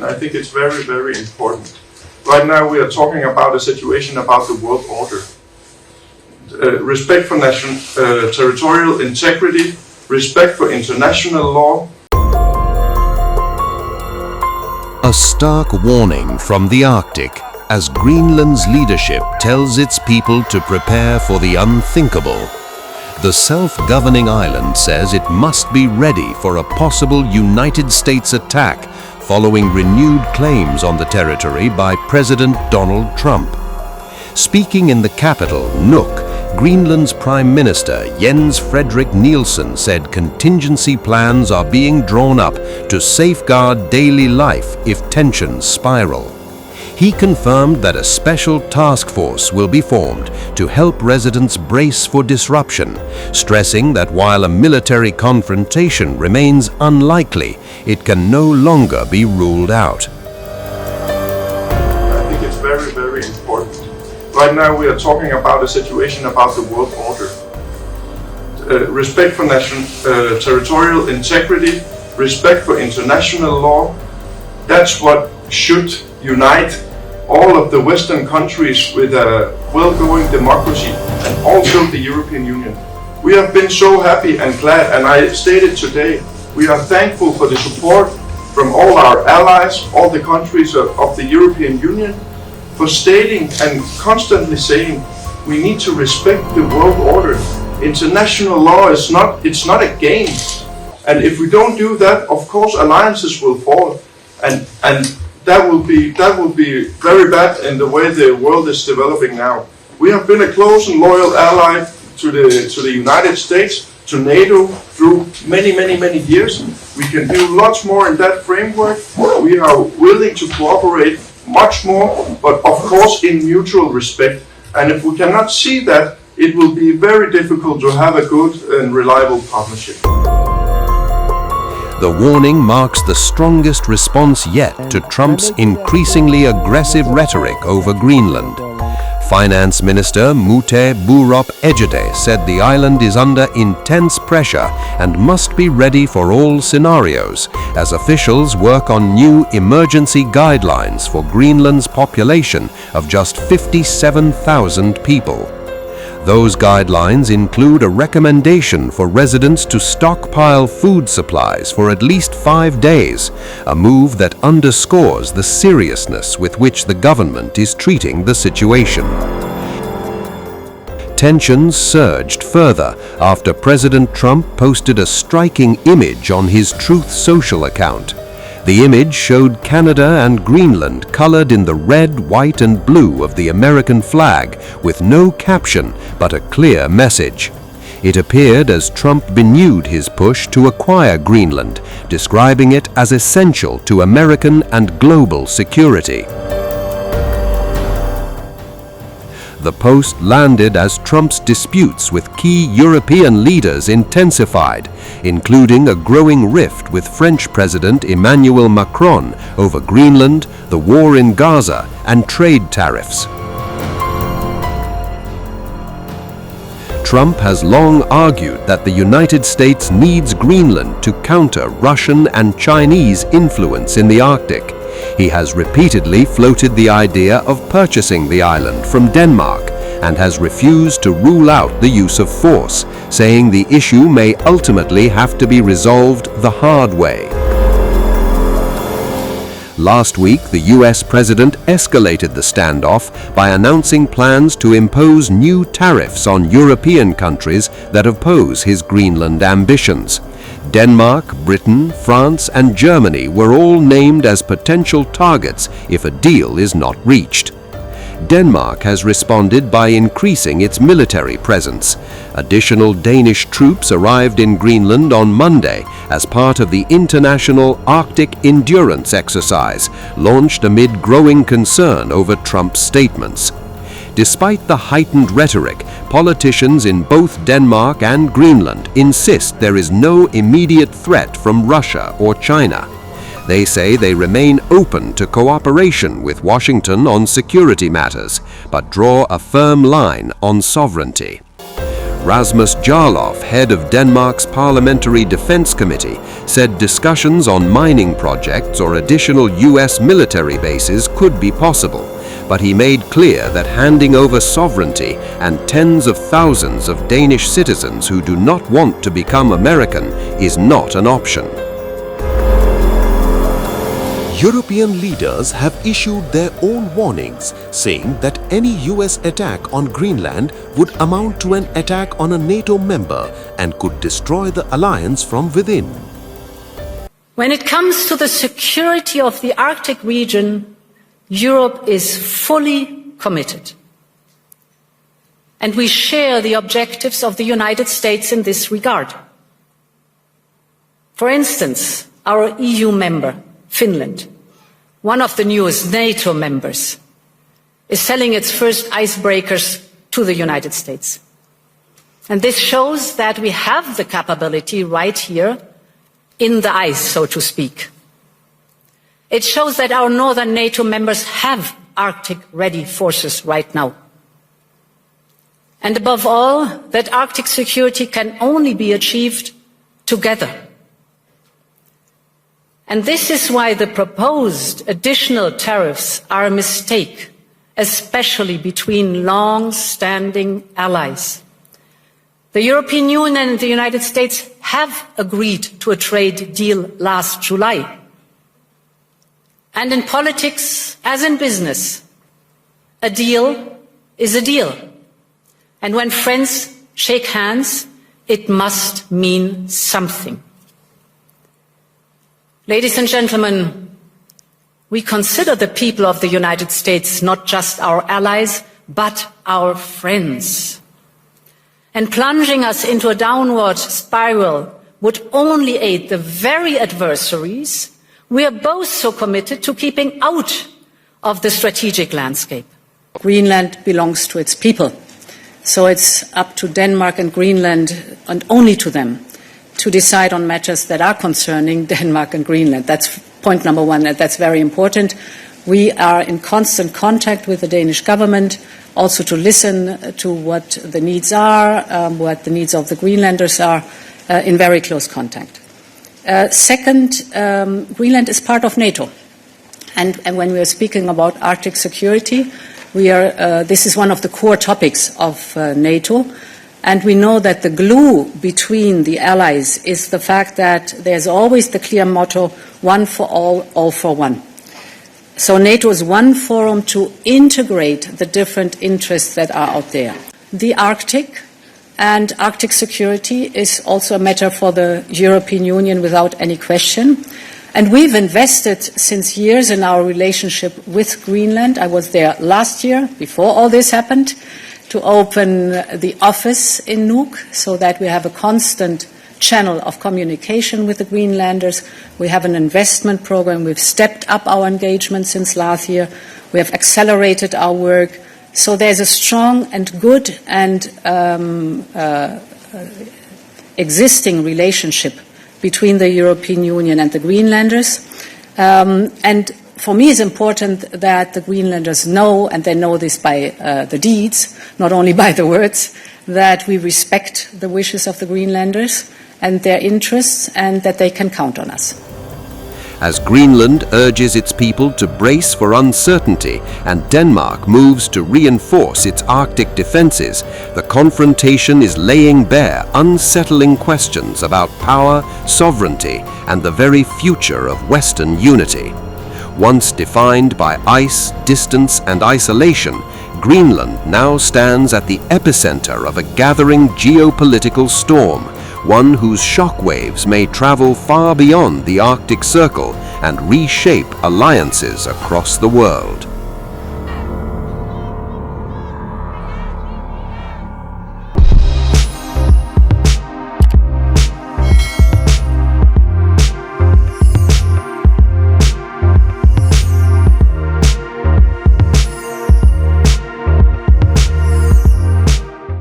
I think it's very, very important. Right now we are talking about a situation about the world order. Respect for territorial integrity, respect for international law. A stark warning from the Arctic as Greenland's leadership tells its people to prepare for the unthinkable. The self-governing island says it must be ready for a possible United States attack following renewed claims on the territory by President Donald Trump. Speaking in the capital, Nuuk, Greenland's Prime Minister Jens Frederik Nielsen said contingency plans are being drawn up to safeguard daily life if tensions spiral. He confirmed that a special task force will be formed to help residents brace for disruption, stressing that while a military confrontation remains unlikely, it can no longer be ruled out. I think it's very, very important. Right now we are talking about a situation about the world order. Respect for territorial integrity, respect for international law, that's what should unite all of the Western countries with a well-going democracy, and also the European Union. We have been so happy and glad, and I stated today, we are thankful for the support from all our allies, all the countries of the European Union, for stating and constantly saying we need to respect the world order. International law is not a game, and if we don't do that, of course alliances will fall, and that will be very bad in the way the world is developing now. We have been a close and loyal ally to the United States, to NATO through many years. We can do lots more in that framework. We are willing to cooperate much more, but of course in mutual respect. And if we cannot see that, it will be very difficult to have a good and reliable partnership. The warning marks the strongest response yet to Trump's increasingly aggressive rhetoric over Greenland. Finance Minister Mute Burop Ejede said the island is under intense pressure and must be ready for all scenarios as officials work on new emergency guidelines for Greenland's population of just 57,000 people. Those guidelines include a recommendation for residents to stockpile food supplies for at least 5 days, a move that underscores the seriousness with which the government is treating the situation. Tensions surged further after President Trump posted a striking image on his Truth Social account. The image showed Canada and Greenland colored in the red, white and blue of the American flag with no caption but a clear message. It appeared as Trump renewed his push to acquire Greenland, describing it as essential to American and global security. The post landed as Trump's disputes with key European leaders intensified, including a growing rift with French President Emmanuel Macron over Greenland, the war in Gaza, and trade tariffs. Trump has long argued that the United States needs Greenland to counter Russian and Chinese influence in the Arctic. He has repeatedly floated the idea of purchasing the island from Denmark and has refused to rule out the use of force, saying the issue may ultimately have to be resolved the hard way. Last week, the US president escalated the standoff by announcing plans to impose new tariffs on European countries that oppose his Greenland ambitions. Denmark, Britain, France and Germany were all named as potential targets if a deal is not reached. Denmark has responded by increasing its military presence. Additional Danish troops arrived in Greenland on Monday as part of the International Arctic Endurance Exercise, launched amid growing concern over Trump's statements. Despite the heightened rhetoric, politicians in both Denmark and Greenland insist there is no immediate threat from Russia or China. They say they remain open to cooperation with Washington on security matters, but draw a firm line on sovereignty. Rasmus Jarlov, head of Denmark's Parliamentary Defense Committee, said discussions on mining projects or additional US military bases could be possible, but he made clear that handing over sovereignty and tens of thousands of Danish citizens who do not want to become American is not an option. European leaders have issued their own warnings, saying that any US attack on Greenland would amount to an attack on a NATO member and could destroy the alliance from within. When it comes to the security of the Arctic region, Europe is fully committed. And we share the objectives of the United States in this regard. For instance, our EU member, Finland, one of the newest NATO members, is selling its first icebreakers to the United States. And this shows that we have the capability right here in the ice, so to speak. It shows that our northern NATO members have Arctic-ready forces right now. And above all, that Arctic security can only be achieved together. And this is why the proposed additional tariffs are a mistake, especially between long-standing allies. The European Union and the United States have agreed to a trade deal last July. And in politics, as in business, a deal is a deal. And when friends shake hands, it must mean something. Ladies and gentlemen, we consider the people of the United States not just our allies, but our friends. And plunging us into a downward spiral would only aid the very adversaries we are both so committed to keeping out of the strategic landscape. Greenland belongs to its people, so it's up to Denmark and Greenland, and only to them, to decide on matters that are concerning Denmark and Greenland. That's point number one, and that's very important. We are in constant contact with the Danish government, also to listen to what the needs are, what the needs of the Greenlanders are, in very close contact. Second, Greenland is part of NATO. And when we are speaking about Arctic security, this is one of the core topics of NATO. And we know that the glue between the allies is the fact that there's always the clear motto, one for all for one. So NATO is one forum to integrate the different interests that are out there. The Arctic and Arctic security is also a matter for the European Union without any question. And we've invested since years in our relationship with Greenland. I was there last year, before all this happened, to open the office in Nuuk so that we have a constant channel of communication with the Greenlanders. We have an investment program. We've stepped up our engagement since last year. We have accelerated our work. So there's a strong and good and existing relationship between the European Union and the Greenlanders. And for me, it's important that the Greenlanders know, and they know this by the deeds, not only by the words, that we respect the wishes of the Greenlanders and their interests, and that they can count on us. As Greenland urges its people to brace for uncertainty and Denmark moves to reinforce its Arctic defenses, the confrontation is laying bare unsettling questions about power, sovereignty, and the very future of Western unity. Once defined by ice, distance, and isolation, Greenland now stands at the epicenter of a gathering geopolitical storm, one whose shockwaves may travel far beyond the Arctic Circle and reshape alliances across the world.